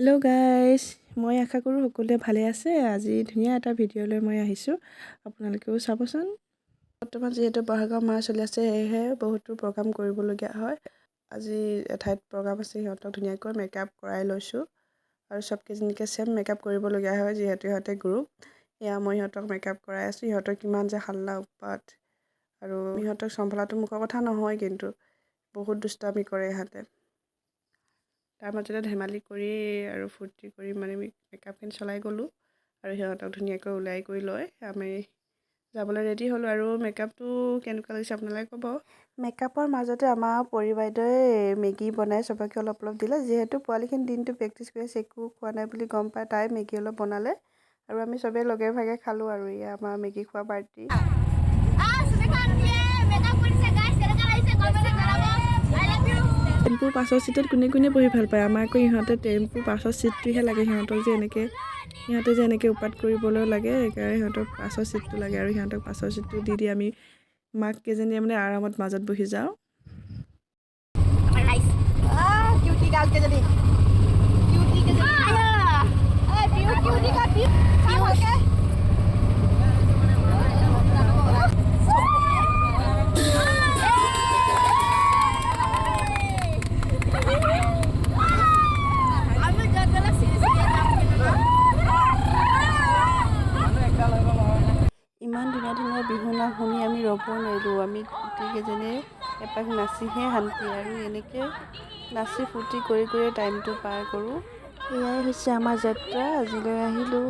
Hello' guys, মই আশা কৰোঁ সকলোৱে ভালে আছে। আজি ধুনীয়া এটা ভিডিঅ'লৈ মই আহিছোঁ, আপোনালোকেও চাবচোন। বৰ্তমান যিহেতু বহাগৰ মাহ চলি আছে, সেয়েহে বহুতো প্ৰগ্ৰাম কৰিবলগীয়া হয়। আজি এঠাইত প্ৰগ্ৰাম আছে, সিহঁতক ধুনীয়াকৈ মেকআপ কৰাই লৈছোঁ আৰু চবকেইজনীকে ছেম মেকআপ কৰিবলগীয়া হয় যিহেতু সিহঁতে গ্ৰুপ। এয়া মই সিহঁতক মেকআপ কৰাই আছোঁ। সিহঁতৰ কিমান যে হাল্লা উৎপাত, আৰু সিহঁতক চম্ভালাটো মুখৰ কথা নহয়, কিন্তু বহুত দুষ্টামি কৰে ইহঁতে। তাৰ মাজতে ধেমালি কৰি আৰু ফূৰ্তি কৰি মানে মেকআপখিনি চলাই গ'লোঁ আৰু সিহঁতক ধুনীয়াকৈ ওলাই কৰি লৈ আমি যাবলৈ ৰেডি হ'লোঁ। আৰু মেকআপটো কেনেকুৱা লাগিছে আপোনালোকে ক'ব। মেকআপৰ মাজতে আমাৰ পৰি বাইদেৱে মেগী বনাই চবকে অলপ অলপ দিলে। যিহেতু পোৱালিখিনি দিনটো প্ৰেক্টিছ কৰি আছে, একো খোৱা নাই বুলি গম পাই তাই মেগী অলপ বনালে আৰু আমি চবেই লগে ভাগে খালোঁ। আৰু এয়া আমাৰ মেগী খোৱা পাৰ্টি। টেম্পুৰ পাছৰ চিটত কোনে কোনে বহি ভাল পায়? আমাৰ আকৌ ইহঁতে টেম্পুৰ পাছৰ চিটটোহে লাগে। সিহঁতে যে এনেকৈ উৎপাত কৰিবলৈ লাগে, সেইকাৰণে সিহঁতক পাছৰ চিটটো লাগে আৰু সিহঁতক পাছৰ চিটটো দি আমি মাক কেইজনীয়ে মানে আৰামত মাজত বহি যাওঁ। ইমান ধুনীয়া ধুনীয়া বিহু নাম শুনি আমি ৰ'ব নোৱাৰিলোঁ। আমি গোটেইকেইজনীয়ে এপাক নাচিহে শান্তি, আৰু এনেকৈ নাচি ফূৰ্তি কৰি টাইমটো পাৰ কৰোঁ। এয়াই হৈছে আমাৰ যাত্ৰা। আজিলৈ আহিলোঁ।